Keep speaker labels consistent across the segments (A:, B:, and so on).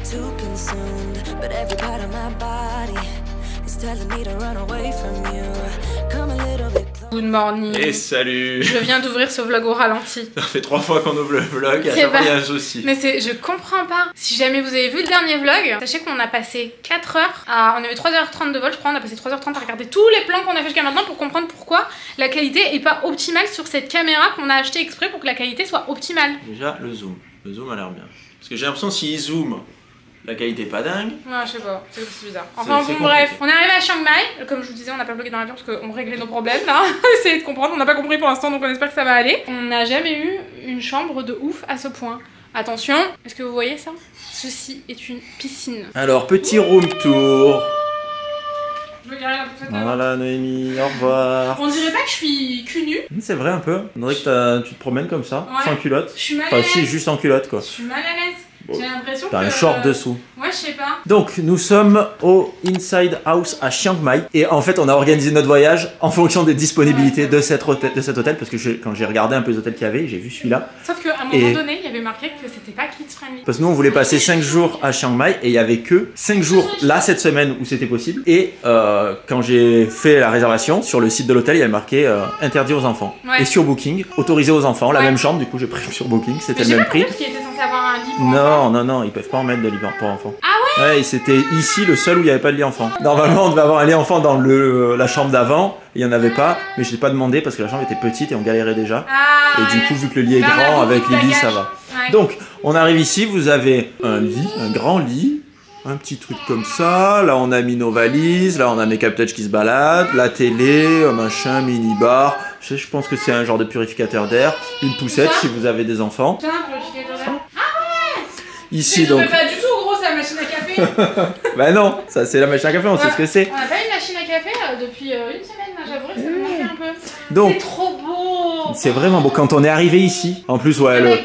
A: too consumed, but every part of my body is telling me to run away from you. Come a little bit closer.
B: Good morning.
C: Et salut.
B: Je viens d'ouvrir ce vlog au ralenti.
C: Ça fait 3 fois qu'on ouvre le vlog et à chaque fois il y a un souci.
B: Mais je comprends pas. Si jamais vous avez vu le dernier vlog, sachez qu'on a passé 4 heures à... On avait 3h30 de vol, je crois, on a passé 3h30 à regarder tous les plans qu'on a fait jusqu'à maintenant pour comprendre pourquoi la qualité est pas optimale sur cette caméra qu'on a acheté exprès pour que la qualité soit optimale.
C: Déjà le zoom a l'air bien. Parce que j'ai l'impression s'il zoom, la qualité est pas dingue.
B: Ouais, je sais pas, c'est bizarre. Enfin bon, bref, on est arrivé à Chiang Mai. Comme je vous disais, on n'a pas vlogué dans l'avion parce qu'on réglait nos problèmes là. Essayez de comprendre, on n'a pas compris pour l'instant donc on espère que ça va aller. On n'a jamais eu une chambre de ouf à ce point. Attention, est-ce que vous voyez ça? Ceci est une piscine.
C: Alors, petit room tour.
B: Je veux garer la poussette.
C: Voilà Noémie, au revoir.
B: On dirait pas que je suis cul nu.
C: C'est vrai un peu. On dirait que tu te promènes comme ça,
B: ouais.
C: Sans culotte.
B: Je suis mal à l'aise.
C: Enfin si, juste en culotte quoi.
B: Je suis mal à l'aise. Bon. J'ai l'impression que...
C: T'as un short dessous.
B: Ouais, je sais pas.
C: Donc, nous sommes au Inside House à Chiang Mai. Et en fait, on a organisé notre voyage en fonction des disponibilités de cet hôtel. Parce que quand j'ai regardé un peu les hôtels qu'il y avait, j'ai vu celui-là.
B: Sauf qu'à un moment donné, il y avait marqué que c'était pas kids friendly.
C: Parce que nous, on voulait passer 5 jours à Chiang Mai. Et il y avait que 5 jours là, cette semaine, où c'était possible. Et quand j'ai fait la réservation, sur le site de l'hôtel, il y avait marqué interdit aux enfants. Ouais. Et sur Booking, autorisé aux enfants. La même chambre, du coup, j'ai pris sur Booking. C'était le même prix.
B: Parce qu'il était censé avoir un lit pour
C: non, ils peuvent pas en mettre de lit pour enfants.
B: Ah ouais?
C: Ouais, c'était ici le seul où il n'y avait pas de lit enfant. Normalement, on devait avoir un lit enfant dans la chambre d'avant. Il n'y en avait pas, mais je l'ai pas demandé parce que la chambre était petite et on galérait déjà.
B: Ah,
C: et du coup, vu que le lit est grand, avec Lily, ça va. Ouais. Donc, on arrive ici, vous avez un lit, un grand lit. Un petit truc comme ça, là on a mis nos valises, là on a mes capteurs qui se baladent, la télé, un machin, mini-bar, je pense que c'est un genre de purificateur d'air, une poussette si vous avez des enfants.
B: C'est un purificateur d'air. Ah ouais.
C: Ici
B: mais
C: donc...
B: je pas du tout gros, c'est la machine à café.
C: Bah non, ça c'est la machine à café, on sait ce que c'est.
B: On n'a pas une machine à café depuis une semaine, j'avoue que ça me manquait un peu.
C: Donc,
B: c'est trop beau.
C: C'est vraiment beau, quand on est arrivé ici, en plus ouais...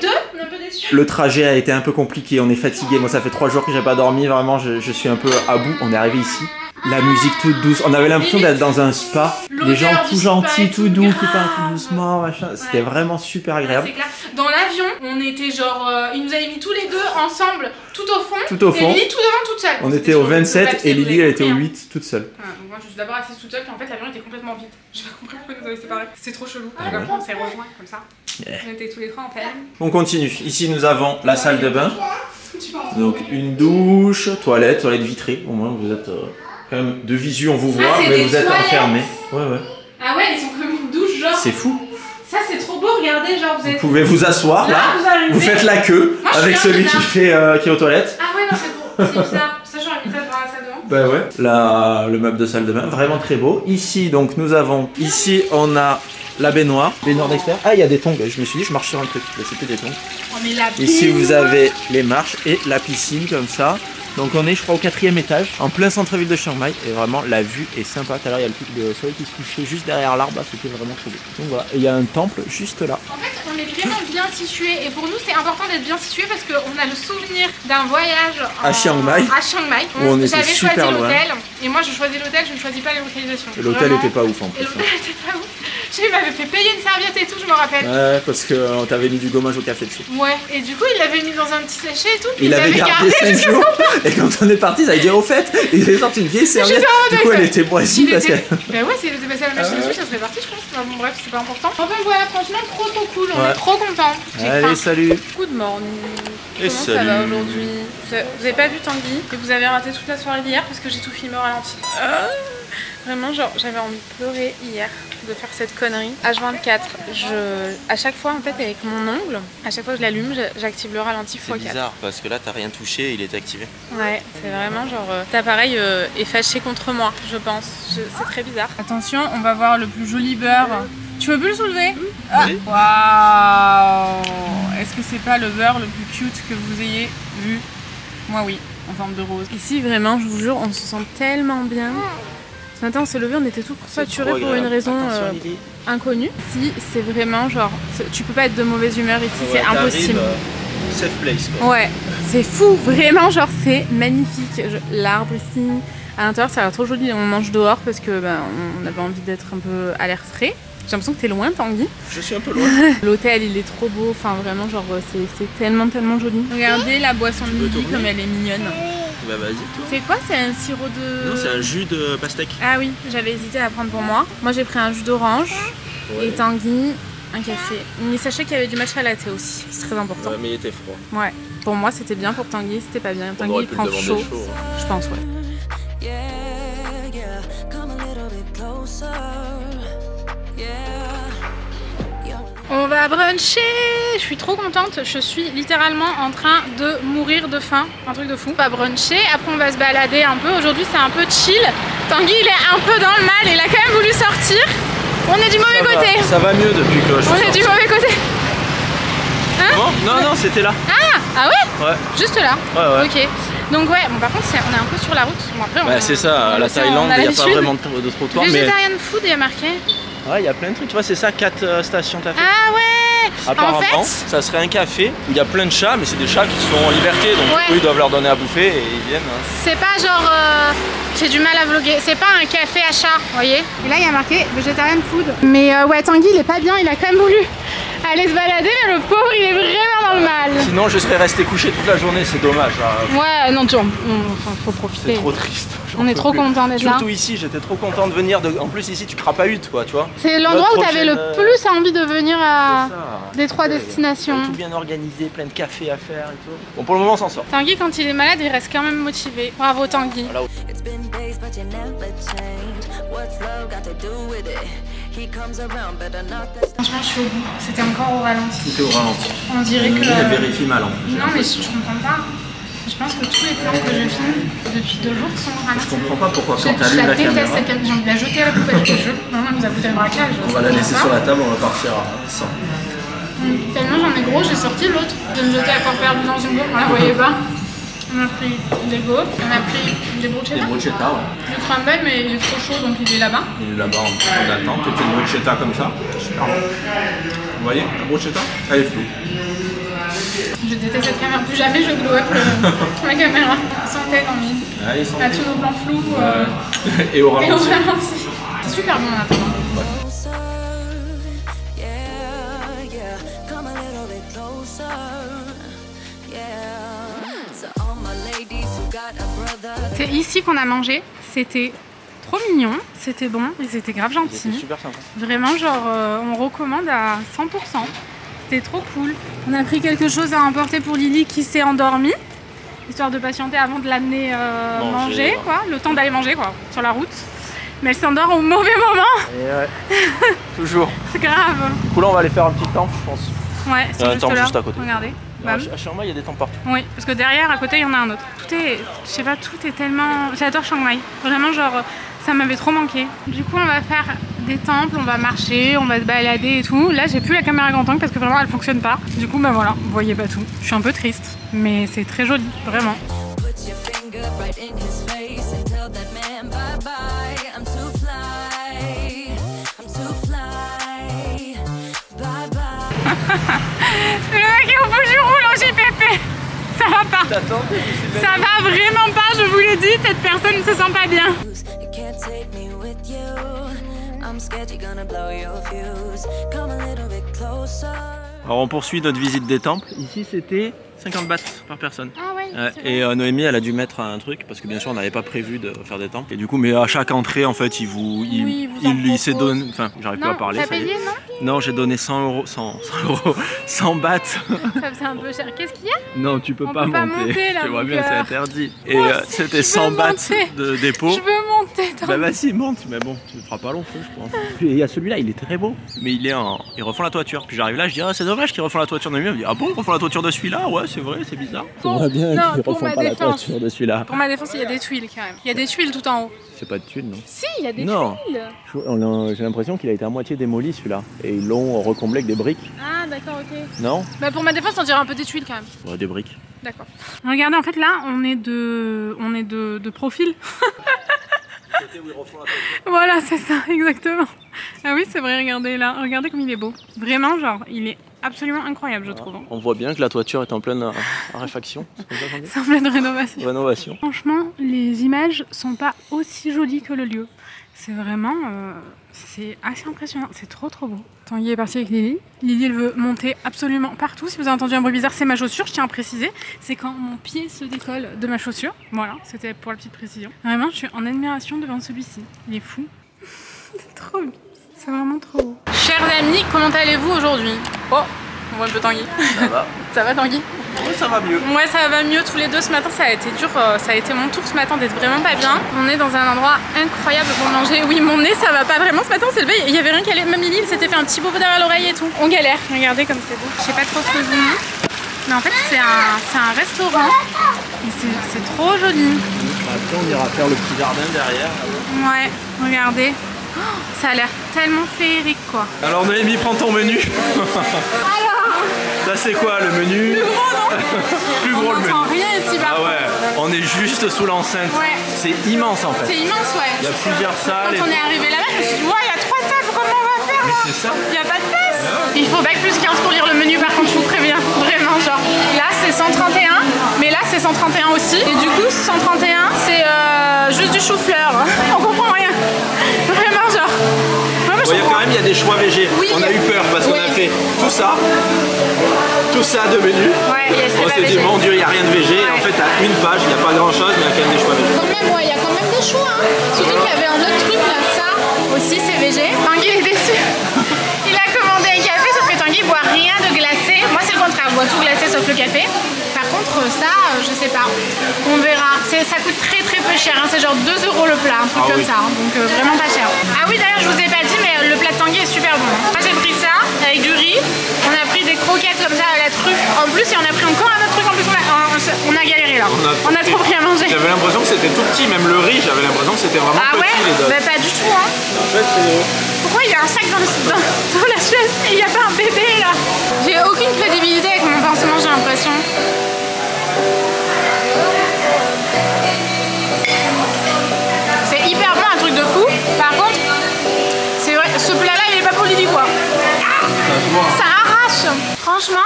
C: Le trajet a été un peu compliqué, on est fatigué. Moi, ça fait 3 jours que j'ai pas dormi. Vraiment, je suis un peu à bout. On est arrivé ici. La musique toute douce. On avait l'impression d'être dans un spa. Les gens tout gentils, tout doux, qui parlent tout doucement, machin. C'était vraiment super agréable.
B: C'est clair. Dans l'avion, on était genre... ils nous avaient mis tous les deux ensemble, tout au fond.
C: Tout au fond.
B: Et Lily tout devant, toute seule.
C: On était au 27 et Lily, elle était au 8, toute seule.
B: Moi, je suis d'abord assise toute seule, puis en fait, l'avion était complètement vide. J'ai pas compris pourquoi ils nous avaient séparés. C'est trop chelou.
C: Ah ouais.
B: On s'est rejoints comme ça. Yeah. On était tous les trois en peine.
C: On continue. Ici, nous avons la salle de bain. Donc, une douche, toilette vitrée. Au moins, vous êtes quand même de visu, on vous voit, mais vous êtes enfermés. Ouais.
B: Ah ouais, ils sont comme une douche, genre.
C: C'est fou.
B: Ça, c'est trop beau, regardez, genre vous êtes...
C: Vous pouvez vous asseoir là, vous faites la queue avec celui qui est aux toilettes.
B: Ah ouais, non, c'est beau, c'est bizarre. Ça, j'aurais mis ça dans la salle de bain.
C: Bah ouais. Là, le meuble de salle de bain, vraiment très beau. Ici, donc, nous avons... Ici, on a la baignoire d'extérieur. Ah, il y a des tongs. Je me suis dit, je marche sur un truc. C'était des tongs.
B: Oh, mais la
C: ici, vous avez les marches et la piscine comme ça. Donc on est je crois au 4e étage, en plein centre-ville de Chiang Mai, et vraiment la vue est sympa. Tout à l'heure il y a le truc de soleil qui se couchait juste derrière l'arbre, c'était vraiment trop beau. Donc voilà, et il y a un temple juste là.
B: En fait on est vraiment bien situé, et pour nous c'est important d'être bien situé parce qu'on a le souvenir d'un voyage
C: à Chiang Mai,
B: où on était super loin. Et moi je choisis l'hôtel, je ne choisis pas les localisations.
C: L'hôtel était pas ouf en plus.
B: L'hôtel était pas ouf. Il m'avait fait payer une serviette et tout, je me rappelle.
C: Ouais, parce qu'on t'avait mis du gommage au café dessus.
B: Ouais, et du coup il l'avait mis dans un petit sachet et tout.
C: Il l'avait gardé 5 jours. Et quand on est parti, ça a dit au fait, il avait sorti une vieille serviette. Du coup, elle était moisie parce que.
B: Bah ouais, si elle était passée à la machine dessus, ça serait parti, je pense. Enfin, bon, bref, c'est pas important. Enfin, voilà, franchement, trop cool. On est trop contents.
C: Allez, salut.
B: Good morning. Comment ça va aujourd'hui? Vous avez pas vu Tanguy et vous avez raté toute la soirée d'hier parce que j'ai tout filmé au ralenti. Vraiment, genre, j'avais envie de pleurer hier de faire cette connerie. H24, à chaque fois, en fait, avec mon ongle, à chaque fois que je l'allume, j'active le ralenti x4.
D: C'est bizarre parce que là, t'as rien touché et il est activé.
B: Ouais, c'est vraiment genre, cet appareil est fâché contre moi, je pense. C'est très bizarre. Attention, on va voir le plus joli beurre. Tu veux plus le soulever?
D: Oui.
B: Waouh! Est-ce que c'est pas le beurre le plus cute que vous ayez vu? Moi, oui, en forme de rose. Ici, vraiment, je vous jure, on se sent tellement bien. Ce matin on s'est levé, on était tout saturé pour une raison inconnue. Si c'est vraiment genre, tu peux pas être de mauvaise humeur ici, c'est impossible.
D: Safe place quoi.
B: Ouais, c'est fou, vraiment genre c'est magnifique. L'arbre ici, à l'intérieur ça a l'air trop joli, on mange dehors parce que on avait envie d'être un peu à l'air frais. J'ai l'impression que t'es loin, Tanguy.
C: Je suis un peu loin.
B: L'hôtel, il est trop beau. Enfin, vraiment, genre, c'est tellement joli. Regardez la boisson de Lily comme elle est mignonne.
C: Bah vas-y toi.
B: C'est quoi? C'est un sirop de...
C: Non, c'est un jus de pastèque.
B: Ah oui, j'avais hésité à prendre pour moi. Moi, j'ai pris un jus d'orange et Tanguy, un café. Mais sachez qu'il y avait du matcha latte aussi, c'est très important.
C: Ouais, mais il était froid.
B: Ouais, pour moi, c'était bien. Pour Tanguy, c'était pas bien.
C: On
B: Tanguy,
C: aurait
B: il
C: pu
B: prend
C: le demander
B: chaud.
C: hein.
B: Je pense, ouais. On va bruncher. Je suis trop contente. Je suis littéralement en train de mourir de faim. Un truc de fou. On va bruncher. Après, on va se balader un peu. Aujourd'hui, c'est un peu chill. Tanguy, il est un peu dans le mal. Il a quand même voulu sortir. On est du mauvais côté.
C: Ça va mieux depuis que je suis
B: On est du mauvais côté. Hein?
C: Bon, non, c'était là.
B: Ah ouais?
C: Ouais.
B: Juste là?
C: Ouais.
B: Ok. Donc ouais, bon par contre on est un peu sur la route. Bon, après,
C: Bah c'est ça, à la Thaïlande, il n'y a pas vraiment de trottoir.
B: Vegetarian food, il y a marqué.
C: Ouais, il y a plein de trucs. Tu vois, c'est ça, 4 stations café.
B: Ah ouais.
C: Apparemment,
B: en fait,
C: ça serait un café où il y a plein de chats, mais c'est des chats qui sont en liberté, donc eux ils doivent leur donner à bouffer et ils viennent.
B: C'est pas genre, j'ai du mal à vlogger, c'est pas un café à chat, vous voyez. Et là il y a marqué vegetarian food. Mais ouais, Tanguy il est pas bien, il a quand même voulu aller se balader, mais le pauvre il est vraiment dans le mal.
C: Sinon je serais resté couché toute la journée, c'est dommage.
B: Ouais, non, faut profiter.
C: C'est trop triste.
B: On est trop content d'être là.
C: Surtout ici, j'étais trop content de venir. En plus ici tu crapahutes quoi, tu vois.
B: C'est l'endroit où t'avais le plus envie de venir à des 3 destinations.
C: Tout bien organisé, plein de cafés à faire et tout. Bon, pour le moment on s'en sort.
B: Tanguy quand il est malade il reste quand même motivé. Bravo Tanguy.
C: Voilà.
B: Franchement je suis au bout, c'était encore au ralenti.
C: C'était au ralenti.
B: On dirait que...
C: Elle vérifie mal en plus.
B: Non mais je comprends pas. Je pense que tous les plans que je filme depuis 2 jours sont au ralenti.
C: Je comprends pas pourquoi quand
B: Je
C: t'allumes
B: la
C: la
B: déteste
C: caméra.
B: cette caméra, j'ai envie de la jeter à la poubelle. Vraiment elle nous a coûté le braquage.
C: On va la laisser sur la table, on va partir sans.
B: Tellement j'en ai gros, j'ai sorti l'autre. De me jeter à corps perdu dans une gaufre, on la voyait pas. On a pris des gaufres, on a pris des bruschetta.
C: Des bruschetta, ouais.
B: Le crumble mais il est trop chaud donc il est là-bas.
C: Il est là-bas en attente, et une bruschetta comme ça. Super bon. Vous voyez, la bruschetta, elle est floue.
B: Je déteste cette caméra, plus jamais je glow up la caméra. Sans tête en mine.
C: Allez, sans
B: À tous nos plans flous
C: et au
B: et au
C: ralenti.
B: ralenti. C'est super bon en attendant. C'est ici qu'on a mangé, c'était trop mignon, c'était bon, ils étaient grave gentils.
C: C'était super sympa.
B: Vraiment genre on recommande à 100%. C'était trop cool. On a pris quelque chose à emporter pour Lily qui s'est endormie, histoire de patienter avant de l'amener manger quoi, le temps d'aller manger quoi, sur la route. Mais elle s'endort au mauvais moment.
C: Et ouais, toujours.
B: C'est grave.
C: Du coup là on va aller faire un petit temple je pense.
B: Ouais, c'est juste
C: temple
B: là.
C: juste à côté.
B: Regardez.
C: À Chiang Mai il y a des temples partout.
B: Oui, parce que derrière, à côté, il y en a un autre. Tout est, je sais pas, tout est tellement... J'adore Chiang Mai. Vraiment, genre, ça m'avait trop manqué. Du coup, on va faire des temples, on va marcher, on va se balader et tout. Là, j'ai plus la caméra grand angle parce que vraiment, elle fonctionne pas. Du coup, bah voilà, vous voyez pas tout. Je suis un peu triste, mais c'est très joli, vraiment. Le mec est au bout du roule en JPP. Ça va pas. Ça va vraiment pas, je vous l'ai dit, cette personne ne se sent pas bien.
C: Alors on poursuit notre visite des temples. Ici c'était 50 bahts par personne.
B: Ah ouais,
C: Et Noémie elle a dû mettre un truc parce que bien sûr on n'avait pas prévu de faire des temples. Et du coup mais à chaque entrée en fait il s'est donné... Enfin j'arrive pas à parler.
B: T'as payé non?
C: Non j'ai donné 100 bahts.
B: Ça faisait un peu cher. Qu'est-ce qu'il y a?
C: Non tu peux
B: On
C: pas
B: peut pas
C: monter.
B: monter, là,
C: Tu vois
B: mon
C: bien
B: cœur.
C: c'est interdit. Et c'était 100 bahts de dépôt.
B: Je veux monter.
C: Bah vas-y monte, mais bon tu ne feras pas long feu je pense. Puis il y a celui-là il est très beau. Mais ils refont la toiture. Puis j'arrive là je dis ah c'est dommage qu'ils refont la toiture de lui. Elle me dit ah bon ils refont la toiture de celui-là? Ouais c'est vrai c'est bizarre.
B: Bon,
C: bien
B: non,
C: qu'ils
B: pour
C: refont
B: ma
C: pas la
B: défense.
C: toiture de celui-là.
B: Pour ma défense, il y a des tuiles quand même. Il y a des tuiles tout en haut.
C: C'est pas de tuiles non?
B: Si, il y a des
C: Non.
B: tuiles.
C: J'ai l'impression qu'il a été à moitié démoli celui-là. Et ils l'ont recomblé avec des briques.
B: Ah d'accord, ok.
C: Non?
B: Bah pour ma défense, on dirait un peu des tuiles quand même.
C: Ouais, des briques.
B: D'accord. Regardez, en fait là, on est de profil. Voilà, c'est ça, exactement. Ah oui, c'est vrai, regardez là. Regardez comme il est beau. Vraiment, genre, il est absolument incroyable, je trouve.
C: On voit bien que la toiture est en pleine réfaction.
B: C'est en pleine rénovation.
C: Rénovation.
B: Franchement, les images sont pas aussi jolies que le lieu. C'est vraiment... c'est assez impressionnant. C'est trop beau. Tanguy est parti avec Lily. Lily, elle veut monter absolument partout. Si vous avez entendu un bruit bizarre, c'est ma chaussure. Je tiens à préciser. C'est quand mon pied se décolle de ma chaussure. Voilà, c'était pour la petite précision. Vraiment, je suis en admiration devant celui-ci. Il est fou. C'est trop beau. C'est vraiment trop beau. Chers amis, comment allez-vous aujourd'hui? Oh, on voit un peu Tanguy.
C: Ça va.
B: Ça va Tanguy?
C: Oui, ça va mieux.
B: Ouais, ça va mieux tous les deux ce matin, ça a été dur, ça a été mon tour ce matin d'être vraiment pas bien. On est dans un endroit incroyable pour manger. Oui, mon nez ça va pas vraiment ce matin, c'est levé, il y avait rien qui allait. Même Lily, il s'était fait un petit bobo derrière l'oreille et tout. On galère, regardez comme c'est beau. Je sais pas trop ce que je vous montre, mais en fait c'est un restaurant et c'est trop joli.
C: Après on ira faire le petit jardin derrière.
B: Ouais, regardez. Oh, ça a l'air tellement féerique quoi.
C: Alors Noémie, prends ton menu.
B: Alors,
C: ça c'est quoi le menu?
B: plus gros non?
C: Plus gros le menu.
B: On n'entend rien ici par
C: Ah ouais, on est juste sous l'enceinte.
B: Ouais.
C: C'est immense en fait.
B: C'est immense ouais.
C: Il y a plusieurs salles.
B: Quand on est arrivé là-bas, je me suis dit, ouais, il y a 3 tables, comment on va faire là?
C: C'est ça.
B: Il n'y a pas de place. Il faut bac plus 15 pour lire le menu par contre, je vous préviens. Vraiment, genre, là c'est 131, mais là c'est 131 aussi. Et du coup, 131, c'est juste du chou-fleur. On comprend rien. Vraiment, genre.
C: Il y a des choix végé. Oui, on a eu peur parce qu'on a fait tout ça de menu.
B: Ouais,
C: on s'est dit, mon Dieu, il n'y a rien de végé. Ouais. Et en fait, à une page, il n'y a pas grand chose, mais il y a quand même des choix végé.
B: Quand même, ouais, il y a quand même des choix. Hein. Surtout qu'il y avait un autre truc là, ça aussi, c'est végé. Tanguy est déçu. Il a commandé un café, sauf que Tanguy boit rien de glacé. Moi, c'est le contraire, je bois tout glacé sauf le café. Par contre, ça, je sais pas. On verra. Ça coûte très peu cher. Hein. C'est genre 2 € le plat, un truc comme ça. Hein. Donc vraiment pas cher. Ah oui, d'ailleurs, je vous ai pas dit, mais le plat de Tanguy est super bon. Moi, j'ai pris ça avec du riz. On a pris des croquettes comme ça à la truffe. En plus, et on a pris encore un autre truc. En plus, on a galéré là. On a trop pris à manger.
C: J'avais l'impression que c'était tout petit. Même le riz, j'avais l'impression que c'était vraiment petit. Les
B: bah, pas du tout. Hein.
C: En fait,
B: pourquoi il y a un sac dans la chaise et il n'y a pas un bébé là? J'ai aucune crédibilité avec mon pansement, j'ai l'impression. C'est hyper bon, un truc de fou. Par contre, c'est vrai, ce plat-là, il est pas pour Lily quoi. Ça arrache. Franchement,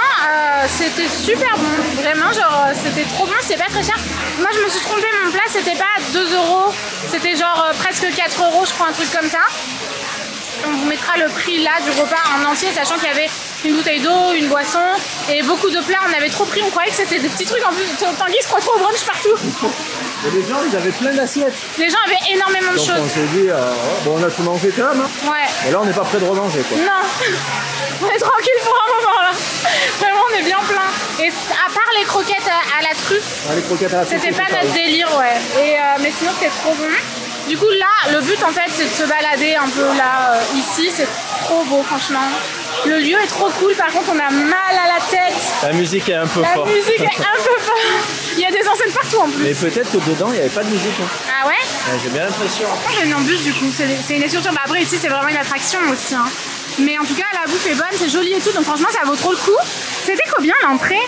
B: c'était super bon. Vraiment, genre, c'était trop bon. C'est pas très cher. Moi, je me suis trompée. Mon plat, c'était pas 2 €. C'était genre presque 4 €, je crois, un truc comme ça. On vous mettra le prix là du repas en entier, sachant qu'il y avait une bouteille d'eau, une boisson et beaucoup de plats. On avait trop pris, on croyait que c'était des petits trucs. En plus, Tanguy se croit trop au brunch partout.
C: Et les gens, ils avaient plein d'assiettes.
B: Les gens avaient énormément de choses.
C: Donc on s'est dit, bon, on a tout mangé quand même. Hein.
B: Ouais.
C: Et là, on n'est pas prêt de remanger quoi.
B: Non. On est tranquille pour un moment là. Vraiment, on est bien plein. Et à part les croquettes à la truffe,
C: les croquettes à la truffe,
B: c'était pas notre délire, ouais. Et, mais sinon, c'était trop bon. Du coup là, le but en fait c'est de se balader un peu là, ici, c'est trop beau franchement. Le lieu est trop cool, par contre on a mal à la tête.
C: La musique est un peu forte.
B: La musique est un peu forte. Il y a des enseignes partout en plus.
C: Mais peut-être que dedans il n'y avait pas de musique. Hein.
B: Ah ouais,
C: j'ai bien l'impression.
B: Moi j'ai une en bus du coup, c'est une excursion. Bah, après ici c'est vraiment une attraction aussi. Hein. Mais en tout cas la bouffe est bonne, c'est joli et tout, donc franchement ça vaut trop le coup. C'était combien l'entrée?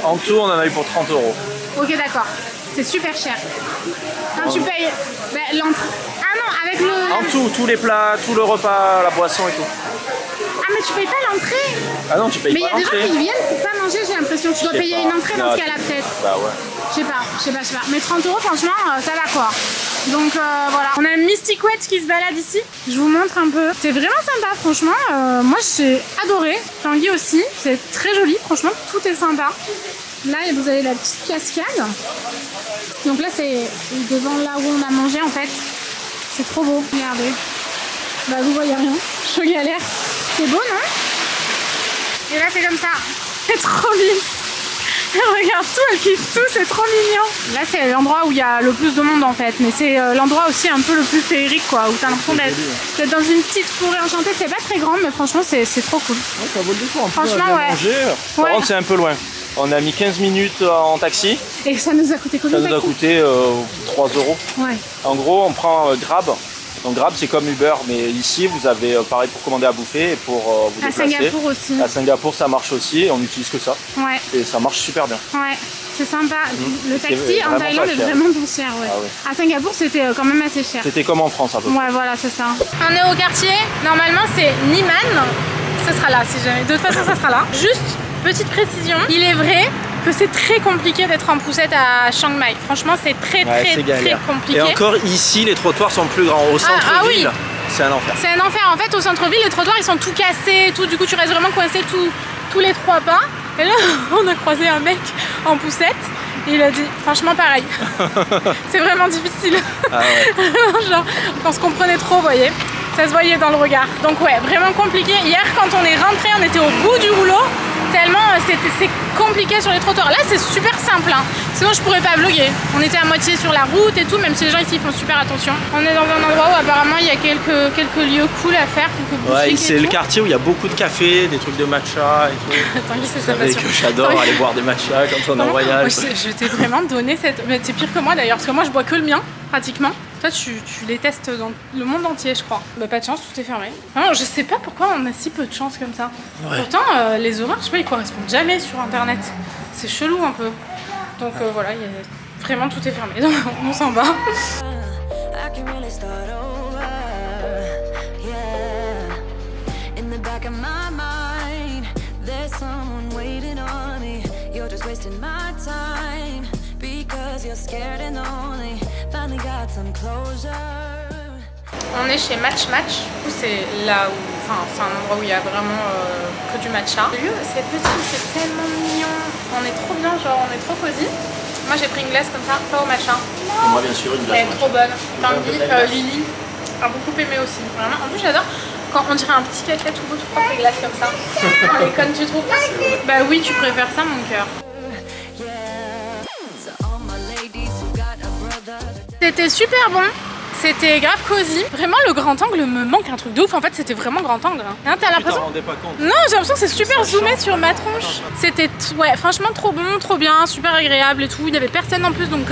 C: En tout on en a eu pour 30 €.
B: Ok d'accord. C'est super cher. Non, tu payes l'entrée. Ah non, avec le...
C: En tout, tous les plats, tout le repas, la boisson et tout.
B: Ah mais tu payes pas l'entrée?
C: Ah non, tu payes pas l'entrée.
B: Mais il y a des gens qui viennent pour pas manger, j'ai l'impression. Tu dois payer une entrée dans ce cas-là peut-être.
C: Bah ouais.
B: Je sais pas. Mais 30 € franchement, ça va quoi. Donc voilà. On a Mystic Wet qui se balade ici. Je vous montre un peu. C'est vraiment sympa franchement. Moi j'ai adoré. Tanguy aussi. C'est très joli franchement. Tout est sympa. Là vous avez la petite cascade. Donc là c'est devant là où on a mangé en fait. C'est trop beau, regardez. Bah vous voyez rien, je galère. C'est beau non? Et là c'est comme ça. C'est trop mignon. Elle regarde tout, elle kiffe tout, c'est trop mignon. Là c'est l'endroit où il y a le plus de monde en fait. Mais c'est l'endroit aussi un peu le plus féerique quoi. Où t'as l'impression d'être dans une petite forêt enchantée. C'est pas très grand mais franchement c'est trop cool.
C: Ouais, ça vaut le détour.
B: Franchement ouais.
C: Par contre c'est un peu loin. On a mis 15 minutes en taxi.
B: Et ça nous a coûté combien?
C: Ça nous a coûté 3 €.
B: Ouais.
C: En gros, on prend Grab. Donc Grab, c'est comme Uber, mais ici, vous avez pareil pour commander à bouffer et pour vous déplacer.
B: À Singapour aussi.
C: À Singapour, ça marche aussi et on n'utilise que ça.
B: Ouais.
C: Et ça marche super bien.
B: Ouais, c'est sympa. Le taxi en Thaïlande est vraiment pas cher. Ouais.
C: Ah ouais.
B: À Singapour, c'était quand même assez cher.
C: C'était comme en France, un peu.
B: Ouais, voilà, c'est ça. On est au quartier. Normalement, c'est Niman. ce sera là si jamais. De toute façon, ça sera là. Juste, petite précision, il est vrai que c'est très compliqué d'être en poussette à Chiang Mai. Franchement, c'est très compliqué.
C: Et encore ici, les trottoirs sont plus grands. Au centre-ville, c'est un enfer.
B: C'est un enfer. En fait, au centre-ville, les trottoirs, ils sont tout cassés, tout. Du coup, tu restes vraiment coincé tous les 3 pas. Et là, on a croisé un mec en poussette. Et il a dit, franchement, pareil. C'est vraiment difficile.
C: Ah ouais.
B: Genre, on se comprenait trop, vous voyez. Ça se voyait dans le regard. Donc ouais, vraiment compliqué. Hier, quand on est rentré, on était au bout du rouleau. Tellement c'est compliqué sur les trottoirs. Là, c'est super simple. Hein. Sinon, je pourrais pas vlogger. On était à moitié sur la route et tout, même si les gens ici font super attention. On est dans un endroit où apparemment il y a quelques lieux cool à faire, quelques boutiques. Ouais,
C: c'est le quartier où il y a beaucoup de cafés, des trucs de matcha et tout.
B: Tanguy, c'est sa passion.
C: J'adore aller boire des matchas quand on est en voyage.
B: Je t'ai vraiment donné cette. Mais c'est pire que moi d'ailleurs, parce que moi je bois que le mien, pratiquement. Toi, tu les testes dans le monde entier, je crois. Bah, pas de chance, tout est fermé. Non, je sais pas pourquoi on a si peu de chance comme ça. Ouais. Pourtant, les horaires, je sais pas, ils correspondent jamais sur internet. C'est chelou un peu. Donc voilà, vraiment tout est fermé. Donc on s'en va. On est chez Match Match, c'est là où, enfin c'est un endroit où il y a vraiment que du matcha. Le lieu c'est petit, c'est tellement mignon, on est trop bien, genre on est trop cosy. Moi j'ai pris une glace comme ça, pas au matcha.
C: Et moi bien sûr une glace.
B: Elle est trop bonne. Tanguy, Lily a beaucoup aimé aussi, vraiment. En plus j'adore quand on dirait un petit caca tout beau tout propre les glaces comme ça. Les connes tu trouves pas? Bah oui, tu préfères ça mon cœur. C'était super bon, c'était grave cosy. Vraiment le grand angle me manque un truc de ouf. En fait c'était vraiment grand angle. Hein, t'as l'impression?
C: Tu t'en rendais pas compte?
B: Non, j'ai l'impression que c'est super zoomé sur ma tronche. C'était ouais, franchement trop bon, trop bien, super agréable et tout. Il n'y avait personne en plus donc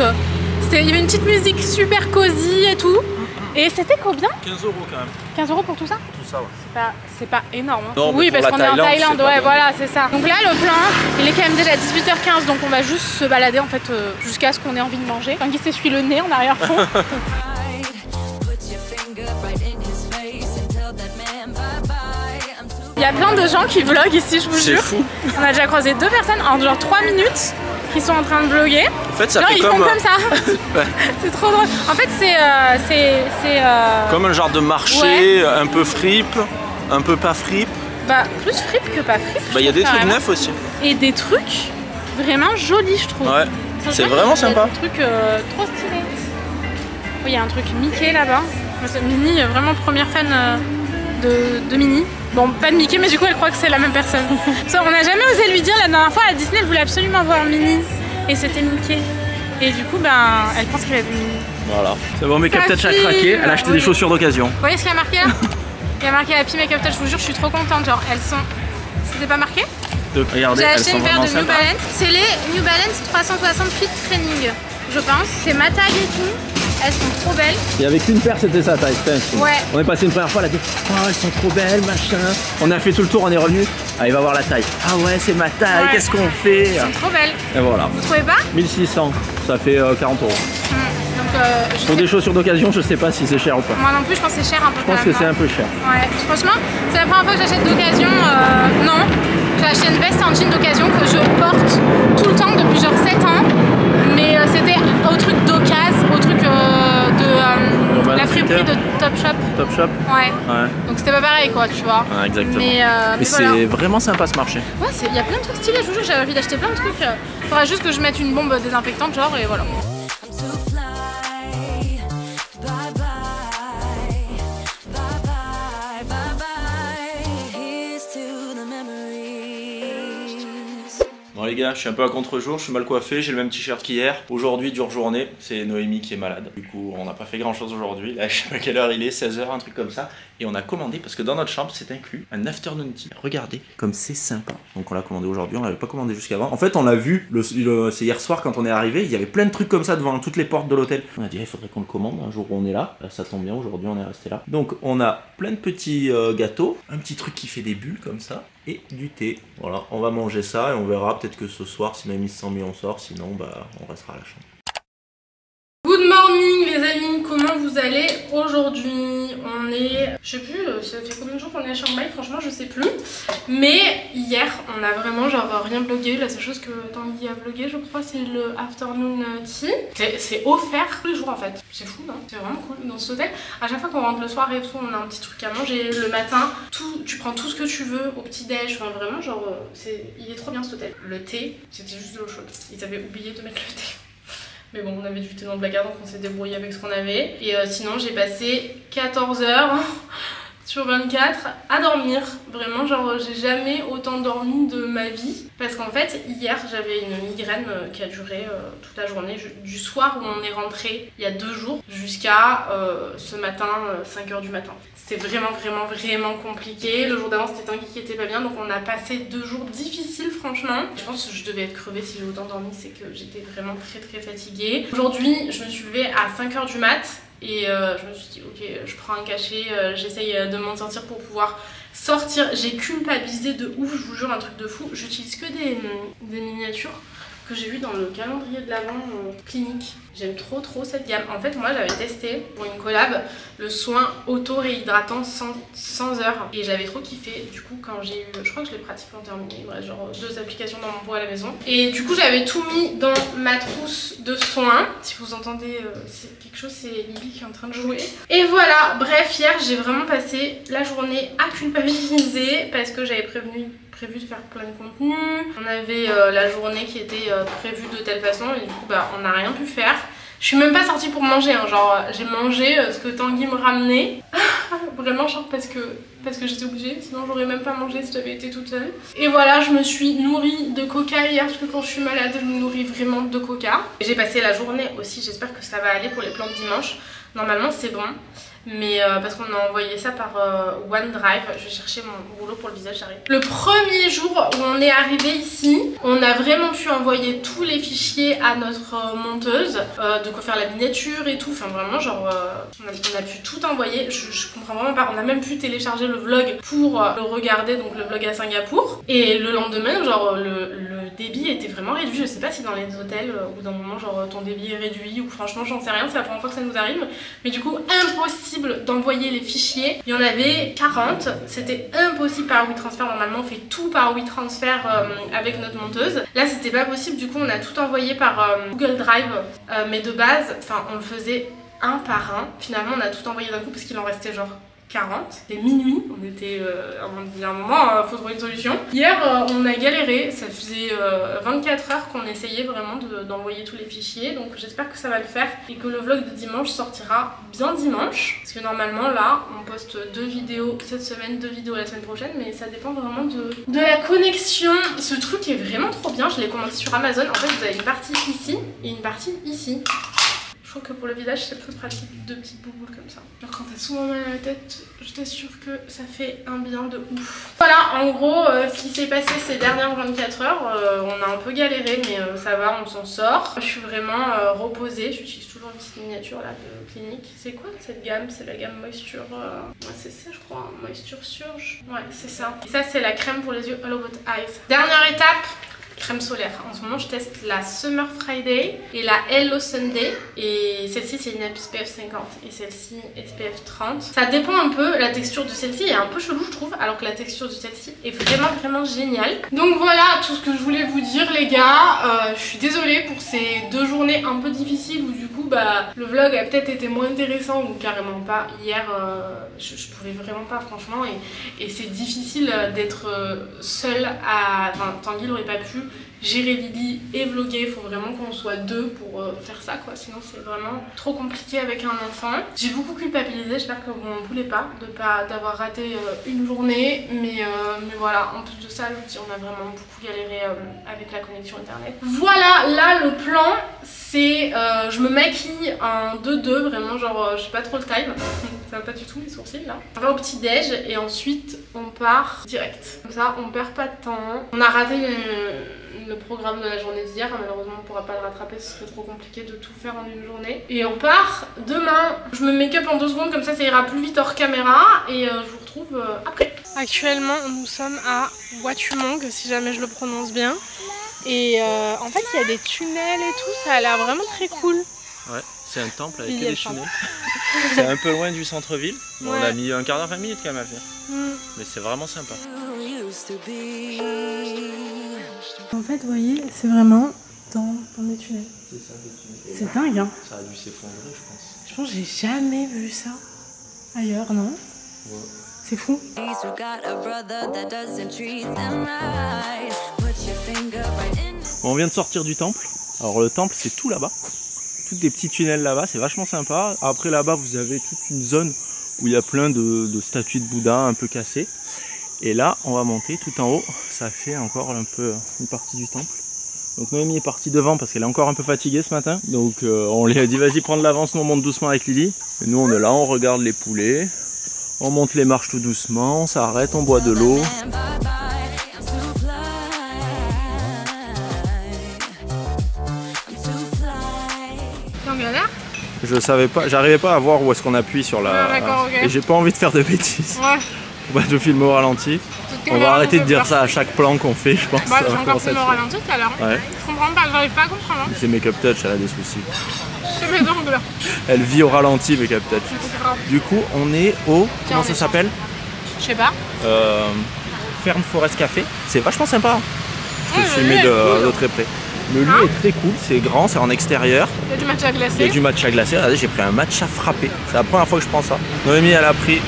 B: il y avait une petite musique super cosy et tout. Et c'était combien?
C: 15 € quand même.
B: 15 € pour tout ça?
C: Tout ça, ouais.
B: C'est pas énorme. Hein.
C: Non,
B: oui, parce qu'on est en Thaïlande, ouais, voilà, c'est ça. Donc là, le plan, il est quand même déjà 18h15, donc on va juste se balader en fait jusqu'à ce qu'on ait envie de manger. Tanguy s'essuie le nez en arrière-fond. Il y a plein de gens qui vloguent ici, je vous jure.
C: C'est fou.
B: On a déjà croisé 2 personnes en genre 3 minutes qui sont en train de vlogger.
C: En fait, ça
B: genre,
C: fait
B: ils
C: comme...
B: font comme ça.
C: Ouais.
B: C'est trop drôle. En fait, c'est
C: comme un genre de marché, ouais. Un peu fripe, un peu pas fripe.
B: Bah, plus fripe que pas fripe.
C: Bah, il y a des trucs neufs aussi.
B: Et des trucs vraiment jolis, je trouve.
C: Ouais, c'est vraiment sympa.
B: Des trucs trop stylés. Oui, il y a un truc Mickey là-bas. Minnie, vraiment première fan de Minnie. Bon, pas de Mickey, mais du coup, elle croit que c'est la même personne. On n'a jamais osé lui dire, la dernière fois à Disney, elle voulait absolument voir Minnie. Et c'était Mickey. Et du coup, ben, elle pense qu'elle a vu Minnie.
C: Voilà. C'est bon, Make Up Touch a craqué. Elle a acheté des chaussures d'occasion. Vous
B: voyez ce qu'il y a marqué là? Il y a marqué Happy Make Up Touch, je vous jure, je suis trop contente. Genre, elles sont. C'était pas marqué?
C: Regardez,
B: j'ai acheté une paire de New Balance. C'est les New Balance 360 Fit Training, je pense. C'est ma taille et tout. Elles sont trop belles.
C: Et avec une paire, c'était sa taille.
B: Ouais.
C: On est passé une première fois, elle a dit oh, elles sont trop belles, machin. On a fait tout le tour, on est revenu. Allez, va voir la taille. Ah ouais, c'est ma taille, ouais. Qu'est-ce qu'on fait?
B: Elles sont trop belles.
C: Et voilà.
B: Vous trouvez pas?
C: 1600, ça fait 40 €.
B: Donc,
C: pour des chaussures d'occasion, je sais pas si c'est cher ou pas.
B: Moi non plus, je pense que c'est cher un peu.
C: Je pense que c'est un peu cher.
B: Ouais, franchement, c'est la première fois que j'achète d'occasion. Non, j'ai acheté une veste en jean d'occasion que je porte tout le temps depuis genre 7 ans. Mais c'était au truc d'occasion, au truc de la friperie de Top Shop.
C: Top Shop?
B: Ouais. Donc c'était pas pareil quoi, tu vois.
C: Ouais, exactement.
B: Mais
C: c'est voilà. Vraiment sympa ce marché.
B: Ouais, il y a plein de trucs stylés, je vous jure, j'avais envie d'acheter plein de trucs. Il faudra juste que je mette une bombe désinfectante genre et voilà.
C: Bon les gars, je suis un peu à contre-jour, je suis mal coiffé, j'ai le même t-shirt qu'hier. Aujourd'hui, dure journée, c'est Noémie qui est malade. Du coup, on n'a pas fait grand chose aujourd'hui. Là, je sais pas quelle heure il est, 16 h, un truc comme ça. Et on a commandé, parce que dans notre chambre, c'est inclus, un afternoon tea. Regardez, comme c'est sympa. Donc on l'a commandé aujourd'hui, on l'avait pas commandé jusqu'avant. En fait, on l'a vu, c'est hier soir quand on est arrivé, il y avait plein de trucs comme ça devant toutes les portes de l'hôtel. On a dit, il faudrait qu'on le commande un jour où on est là. Ça tombe bien, aujourd'hui on est resté là. Donc on a plein de petits gâteaux, un petit truc qui fait des bulles comme ça. Et du thé. Voilà, on va manger ça et on verra peut-être que ce soir, si Mamie se sent mieux, on sort. Sinon, bah, on restera à la chambre.
B: Good morning les amis, comment vous allez aujourd'hui? On est, je sais plus, ça fait combien de jours qu'on est à Chiang Mai, franchement je sais plus. Mais hier on a vraiment genre rien vlogué. La seule chose que Tanguy a vlogué je crois c'est le afternoon tea. C'est offert tous les jours en fait. C'est fou non? C'est vraiment cool dans cet hôtel. À chaque fois qu'on rentre le soir et tout on a un petit truc à manger. Le matin, tu prends tout ce que tu veux au petit déj. Enfin vraiment genre il est trop bien cet hôtel. Le thé c'était juste de l'eau chaude. Ils avaient oublié de mettre le thé. Mais bon, on avait du thé dans le placard donc on s'est débrouillé avec ce qu'on avait. Et sinon, j'ai passé 14 heures sur 24 à dormir. Vraiment, genre, j'ai jamais autant dormi de ma vie. Parce qu'en fait, hier, j'avais une migraine qui a duré toute la journée. Du soir où on est rentré il y a 2 jours jusqu'à ce matin, 5 h du matin. C'était vraiment compliqué. Le jour d'avant c'était Tanguy qui était pas bien donc on a passé 2 jours difficiles franchement. Je pense que je devais être crevée si j'ai autant dormi, c'est que j'étais vraiment très fatiguée. Aujourd'hui je me suis levée à 5 h du mat et je me suis dit ok je prends un cachet, j'essaye de m'en sortir pour pouvoir sortir. J'ai culpabilisé de ouf, je vous jure un truc de fou. J'utilise que des miniatures que j'ai vu dans le calendrier de l'Avent clinique. J'aime trop cette gamme. En fait moi j'avais testé pour une collab le soin auto-réhydratant 100 heures et j'avais trop kiffé. Du coup quand j'ai eu, je crois que je l'ai pratiquement terminé, bref, genre 2 applications dans mon pot à la maison. Et du coup j'avais tout mis dans ma trousse de soins. Si vous entendez quelque chose c'est Lily qui est en train de jouer. Et voilà, bref hier j'ai vraiment passé la journée à culpabiliser parce que j'avais prévu de faire plein de contenu. On avait la journée qui était prévue de telle façon et du coup bah on n'a rien pu faire. Je suis même pas sortie pour manger, hein. Genre j'ai mangé ce que Tanguy me ramenait. Vraiment genre parce que j'étais obligée, sinon j'aurais même pas mangé si j'avais été toute seule. Et voilà, je me suis nourrie de coca hier parce que quand je suis malade je me nourris vraiment de coca. J'ai passé la journée aussi, j'espère que ça va aller pour les plans de dimanche. Normalement c'est bon. Mais parce qu'on a envoyé ça par OneDrive. Je vais chercher mon rouleau pour le visage, j'arrive. Le premier jour où on est arrivé ici, on a vraiment pu envoyer tous les fichiers à notre monteuse, de quoi faire la miniature et tout. Enfin vraiment genre on a pu tout envoyer. Je comprends vraiment pas. On a même pu télécharger le vlog pour le regarder, donc le vlog à Singapour. Et le lendemain genre le débit était vraiment réduit. Je sais pas si dans les hôtels au bout d'un moment genre ton débit est réduit ou franchement j'en sais rien. C'est la première fois que ça nous arrive. Mais du coup impossible d'envoyer les fichiers. Il y en avait 40, c'était impossible par WeTransfer. Normalement on fait tout par WeTransfer avec notre monteuse. Là c'était pas possible, du coup on a tout envoyé par Google Drive, mais de base, enfin on le faisait un par un. Finalement on a tout envoyé d'un coup parce qu'il en restait genre 40. C'était minuit, on était à un moment, faut trouver une solution. Hier on a galéré, ça faisait 24 heures qu'on essayait vraiment d'envoyer tous les fichiers, donc j'espère que ça va le faire et que le vlog de dimanche sortira bien dimanche. Parce que normalement là on poste 2 vidéos cette semaine, 2 vidéos la semaine prochaine, mais ça dépend vraiment de la connexion. Ce truc est vraiment trop bien, je l'ai commandé sur Amazon. En fait vous avez une partie ici et une partie ici. Je trouve que pour le visage c'est plus pratique, 2 petites bouboules comme ça. Alors quand t'as souvent mal à la tête, je t'assure que ça fait un bien de ouf. Voilà en gros ce qui s'est passé ces dernières 24 heures. On a un peu galéré mais ça va, on s'en sort. Je suis vraiment reposée, j'utilise toujours une petite miniature là de clinique. C'est quoi cette gamme? C'est la gamme Moisture, ouais, c'est ça je crois, Moisture Surge. Ouais c'est ça. Et ça c'est la crème pour les yeux All About Eyes. Dernière étape, crème solaire. En ce moment je teste la Summer Friday et la Hello Sunday et celle-ci c'est une SPF 50 et celle-ci SPF 30. Ça dépend un peu, la texture de celle-ci est un peu chelou je trouve, alors que la texture de celle-ci est vraiment géniale. Donc voilà tout ce que je voulais vous dire les gars. Je suis désolée pour ces 2 journées un peu difficiles où du coup bah le vlog a peut-être été moins intéressant ou carrément pas. Hier je pouvais vraiment pas franchement et c'est difficile d'être seule à... Enfin Tanguy n'aurait pas pu gérer Lily et vlogger, il faut vraiment qu'on soit 2 pour faire ça quoi, sinon c'est vraiment trop compliqué avec un enfant. J'ai beaucoup culpabilisé, j'espère que vous n'en voulez pas d'avoir raté une journée, mais voilà, en plus de ça je vous dis on a vraiment beaucoup galéré avec la connexion internet. Voilà, là le plan c'est je me maquille en 2-2, vraiment genre j'ai pas trop le time. Ça va pas du tout les sourcils là. On va au petit déj et ensuite on part direct. Comme ça on perd pas de temps. On a raté le programme de la journée d'hier, malheureusement on pourra pas le rattraper, ce serait trop compliqué de tout faire en une journée. Et on part demain. Je me make up en 2 secondes comme ça ira plus vite hors caméra et je vous retrouve après. Actuellement nous sommes à Wat Umong si jamais je le prononce bien. Et en fait il y a des tunnels et tout, ça a l'air vraiment très cool.
D: Ouais, c'est un temple avec que des tunnels.
C: C'est un peu loin du centre-ville.
B: Ouais.
C: On a mis un quart d'heure, 20 minutes quand même à venir. Mais c'est vraiment sympa.
B: En fait, vous voyez, c'est vraiment dans les tunnels.
C: C'est ça, les tunnels.
B: C'est dingue, hein.
C: Ça a dû s'effondrer, je pense.
B: Je pense que j'ai jamais vu ça ailleurs, non?
C: Ouais.
B: C'est fou.
C: On vient de sortir du temple. Alors le temple, c'est tout là-bas. Toutes des petits tunnels là-bas, c'est vachement sympa. Après là-bas, vous avez toute une zone où il y a plein de statues de Bouddha un peu cassées. Et là, on va monter tout en haut. Ça fait encore un peu une partie du temple. Donc Noémie est partie devant parce qu'elle est encore un peu fatiguée ce matin. Donc on lui a dit vas-y prends de l'avance, nous on monte doucement avec Lily. Et nous on est là, on regarde les poulets. On monte les marches tout doucement, on s'arrête, on boit de l'eau.
B: T'es en galère?
C: Je savais pas, j'arrivais pas à voir où est-ce qu'on appuie sur la...
B: Ah, d'accord, ok.
C: Et j'ai pas envie de faire de bêtises.
B: Ouais.
C: On va te filmer au ralenti. On va arrêter de dire ça à chaque plan qu'on fait, je pense.
B: Bah, j'ai encore filmé au ralenti tout à l'heure.
C: Ouais.
B: Je comprends pas, j'arrive pas à comprendre.
C: C'est Make-up Touch, elle a des soucis.
B: C'est mes ongles.
C: Elle vit au ralenti, Make-up Touch.
B: C'est grave.
C: Du coup, on est au... Comment
B: on
C: ça
B: est
C: s'appelle?
B: Je sais pas.
C: Fern Forest Café. C'est vachement sympa. Je
B: Ouais,
C: te filmer
B: le lieu est
C: de
B: cool.
C: très près. Le lieu est très cool, c'est grand, c'est en extérieur.
B: Il y a du matcha glacé.
C: Il y a du matcha glacé. Regardez, j'ai pris un matcha frappé. C'est la première fois que je prends ça. Noémie, elle a pris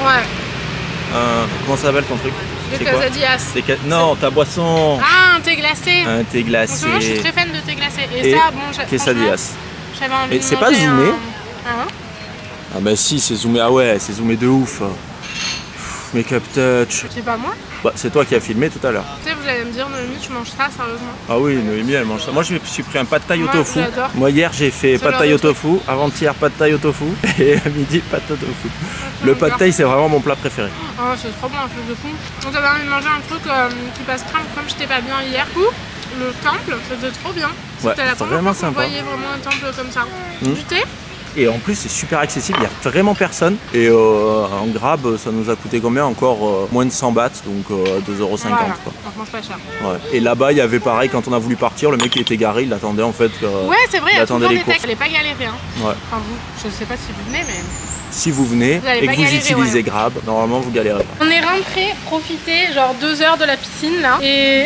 B: Ouais.
C: comment ça s'appelle ton truc?
B: Des
C: C'est quoi?
B: quesadillas.
C: Non, ta boisson.
B: Ah, un thé glacé.
C: Un thé
B: En ce moment, je suis
C: glacé.
B: très fan de thé glacé.
C: Et
B: Et ça, bon,
C: quesadillas.
B: j'avais envie
C: Et
B: de
C: c'est pas
B: manger
C: zoomé?
B: Hein?
C: Ah bah si, c'est zoomé. Ah ouais, c'est zoomé de ouf. Make-up Touch.
B: C'est pas moi.
C: Bah, c'est toi qui as filmé tout à l'heure.
B: Tu sais, vous allez me dire, Noémie, tu manges ça, sérieusement?
C: Ah oui, Noémie, elle mange ça. Moi, je me suis pris un pad thai au
B: Moi,
C: tofu.
B: j'adore.
C: Moi, hier, j'ai fait
B: Ce
C: pad
B: genre
C: thai
B: de
C: au
B: truc.
C: tofu. Avant-hier, pad thai au tofu. Et à midi, pad thai au tofu. Le pad thai, c'est vraiment mon plat préféré.
B: Oh, c'est trop bon, un truc de fou. Donc, j'avais envie de manger un truc qui passe crème, comme j'étais pas bien hier. Du coup, le temple, c'était trop bien.
C: Ouais,
B: C'était la
C: c'est
B: première
C: vraiment
B: fois qu'on
C: sympa.
B: voyait vraiment un temple comme ça.
C: Mm.
B: Du thé?
C: Et en plus, c'est super accessible. Il n'y a vraiment personne. Et en Grab, ça nous a coûté combien? Encore moins de 100 bahts, donc 2,50 €.
B: Voilà.
C: Quoi.
B: Franchement, c'est pas cher.
C: Ouais. Et là-bas, il y avait pareil, quand on a voulu partir, le mec il était garé, il attendait en fait.
B: Ouais, c'est vrai, il y a
C: attendait
B: toujours
C: les
B: des
C: courses.
B: textes. Elle est pas galérée, hein.
C: Ouais.
B: Enfin, vous, je sais pas si vous venez, mais.
C: Si vous venez
B: Vous allez
C: et
B: pas
C: que vous
B: galérer,
C: utilisez
B: ouais.
C: Grab, normalement vous galérez pas.
B: On est rentré profiter genre 2 heures de la piscine là et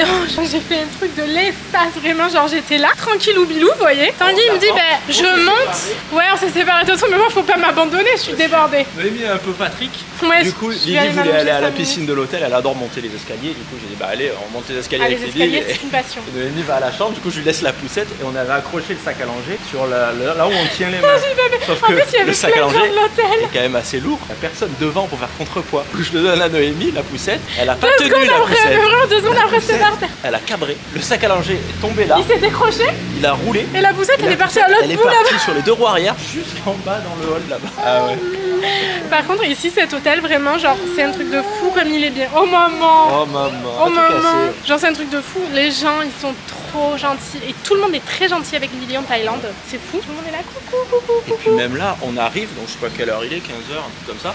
B: j'ai fait un truc de l'espace vraiment, genre j'étais là tranquillou bilou, vous voyez. Tanguy il me dit bah je monte. Ouais, on s'est séparés de tout, mais moi faut pas m'abandonner, je suis débordée.
C: Noémie est un peu Patrick.
B: Ouais,
C: Du coup,
B: je
C: Lily
B: vais aller
C: voulait
B: m'allonger
C: aller à la
B: 5 minutes.
C: piscine de l'hôtel, elle adore monter les escaliers. Du coup, j'ai dit bah allez, on monte les escaliers
B: Ah, les
C: avec Lily.
B: escaliers, c'est une passion.
C: Et Noémie va à la chambre, du coup je lui laisse la poussette et on avait accroché le sac à langer sur là où on tient les mains. Sauf
B: En
C: que
B: plus, il y avait
C: le sac à
B: plein de gens
C: langer
B: de l'hôtel.
C: est quand même assez lourd. Il n'y a personne devant pour faire contrepoids. Du coup, je le donne à Noémie, la poussette. Elle a pas tenu la
B: Après,
C: poussette.
B: vraiment 2 secondes après c'est par terre.
C: Elle a cabré. Le sac à langer est tombé là.
B: Il s'est décroché
C: Il a roulé.
B: et la poussette elle est partie à l'autre
C: Elle est
B: bout là-bas.
C: partie sur les 2 roues arrière, jusqu'en bas dans le hall là-bas. Ah ouais.
B: Par contre ici cet hôtel vraiment genre c'est un truc de fou comme il est bien. Oh maman.
C: Oh maman.
B: Oh
C: tout
B: maman.
C: cassé.
B: Genre c'est un truc de fou. Les gens ils sont trop gentils et tout le monde est très gentil avec Lily en Thaïlande. C'est fou. Tout le monde est là coucou coucou
C: Et puis
B: coucou.
C: même là, on arrive, donc je sais pas quelle heure il est, 15h, un truc comme ça.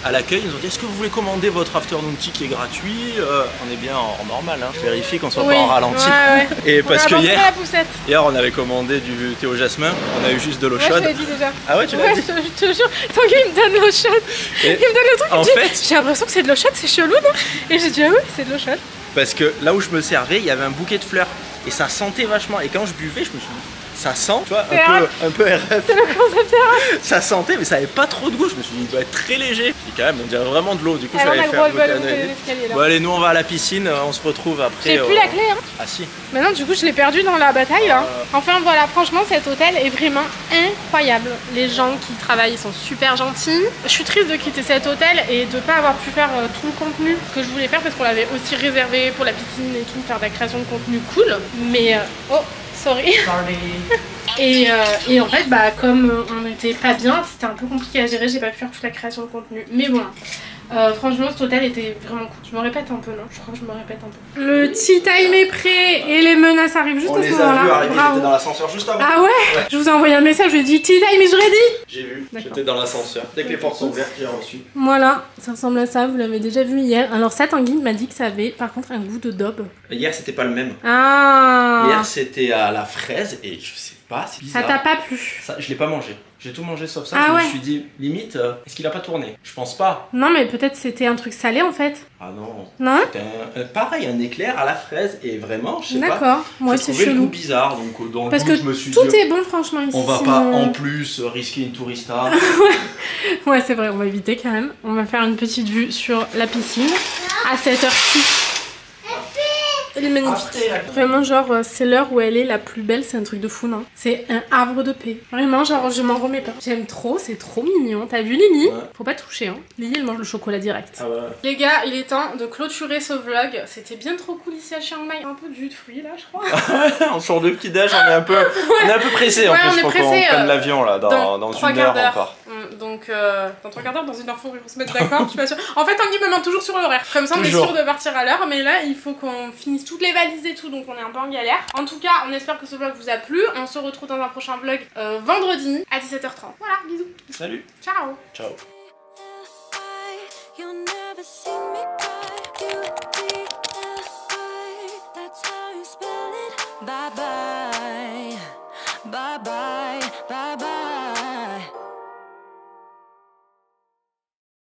C: À l'accueil, ils nous ont dit est-ce que vous voulez commander votre afternoon tea qui est gratuit? On est bien en normal, hein. Je vérifie qu'on soit
B: Oui,
C: pas en ralenti.
B: ouais.
C: Et parce que
B: On a abandonné
C: hier,
B: la poussette.
C: on avait commandé du thé au jasmin, on a eu juste de l'eau
B: Ouais, je
C: chaude.
B: l'ai dit déjà.
C: Ah ouais, tu l'as
B: Ouais,
C: dit?
B: je te jure. Tanguy il me donne l'eau chaude.
C: Et
B: Il me donne le truc. Il
C: en
B: me dit,
C: fait-
B: j'ai l'impression que c'est de l'eau chaude, c'est chelou, non? Et j'ai dit ah oui, c'est de l'eau chaude.
C: Parce que là où je me servais, il y avait un bouquet de fleurs. Et ça sentait vachement. Et quand je buvais, je me suis dit, ça sent, tu vois,
B: C'est
C: un peu RF.
B: C'est le concept erreur.
C: Ça sentait, mais ça avait pas trop de goût. Je me suis dit, il doit être très léger. Et quand même, on dirait vraiment de l'eau. Du coup, je
B: Alors
C: suis
B: on a
C: allé
B: le droit
C: faire
B: de
C: goûter à
B: monter
C: Noémie.
B: les escaliers là.
C: Bon, allez, nous on va à la piscine. On se retrouve après.
B: J'ai plus la clé hein.
C: Ah si.
B: Maintenant du coup je l'ai perdu dans la bataille là. Enfin voilà, franchement cet hôtel est vraiment incroyable. Les gens qui y travaillent ils sont super gentils. Je suis triste de quitter cet hôtel et de pas avoir pu faire tout le contenu que je voulais faire parce qu'on l'avait aussi réservé pour la piscine et tout, faire de la création de contenu cool. Mais oh sorry. Et en fait bah comme on n'était pas bien, c'était un peu compliqué à gérer, j'ai pas pu faire toute la création de contenu. Mais bon. Franchement cet hôtel était vraiment cool. Je me répète un peu non? Je crois que je me répète un peu. Le tea time est prêt et les menaces arrivent juste
C: On
B: à
C: les
B: ce
C: a vus
B: moment-là.
C: arriver, j'étais dans l'ascenseur juste avant.
B: Ah ouais, Je vous ai envoyé un message, je lui ai dit tea time is ready.
C: J'ai vu,
B: D'accord.
C: j'étais dans l'ascenseur. Dès que les portes sont ouvertes, j'ai reçu.
B: Voilà, ça ressemble à ça, vous l'avez déjà vu hier. Alors ça Tanguy m'a dit que ça avait par contre un goût de daube.
C: Hier, c'était pas le même.
B: Ah.
C: Hier, c'était à la fraise et je sais pas, c'est bizarre.
B: Ça t'a pas plu?
C: Ça, je l'ai pas mangé. J'ai tout mangé sauf ça.
B: Ah
C: je
B: ouais.
C: me suis dit, limite, est-ce qu'il a pas tourné? Je pense pas.
B: Non, mais peut-être c'était un truc salé en fait.
C: Ah non.
B: Non?
C: C'était pareil, un éclair à la fraise et vraiment, je sais pas.
B: D'accord, moi c'est
C: J'ai trouvé le goût
B: chelou.
C: bizarre, donc dans le
B: Parce
C: goût,
B: que
C: je me suis
B: tout
C: dit,
B: est bon franchement ici.
C: on va pas en plus risquer une tourista.
B: Ouais, c'est vrai, on va éviter quand même. On va faire une petite vue sur la piscine à cette heure-ci. Elle est magnifique. Vraiment, genre, c'est l'heure où elle est la plus belle, c'est un truc de fou, non? C'est un havre de paix. Vraiment, genre, je m'en remets pas. J'aime trop, c'est trop mignon. T'as vu Lily?
C: Ouais.
B: Faut pas toucher, hein. Lily, elle mange le chocolat direct.
C: Ah ouais.
B: Les gars, il est temps de clôturer ce vlog. C'était bien trop cool ici à Chiang Mai. Un peu de jus de fruits là, je crois.
C: En sort de petit déj, on est un peu pressé en
B: Ouais, on
C: plus.
B: est
C: Faut qu'on
B: pressé,
C: prenne l'avion là dans
B: 3
C: une
B: quarts
C: heure
B: d'heure.
C: encore.
B: Donc, dans 3 quarts d'heure, dans une heure, faut se mettre d'accord. Je suis pas sûre. En fait, Tanguy me ment toujours sur l'horaire. Comme ça, on est sûr de partir à l'heure. Mais là, il faut qu'on finisse toutes les valises et tout. Donc, on est un peu en galère. En tout cas, on espère que ce vlog vous a plu. On se retrouve dans un prochain vlog vendredi à 17h30. Voilà, bisous.
C: Salut.
B: Ciao.
C: Ciao.
A: You'll never see me cry. That's how you spell it. Bye bye. Bye bye.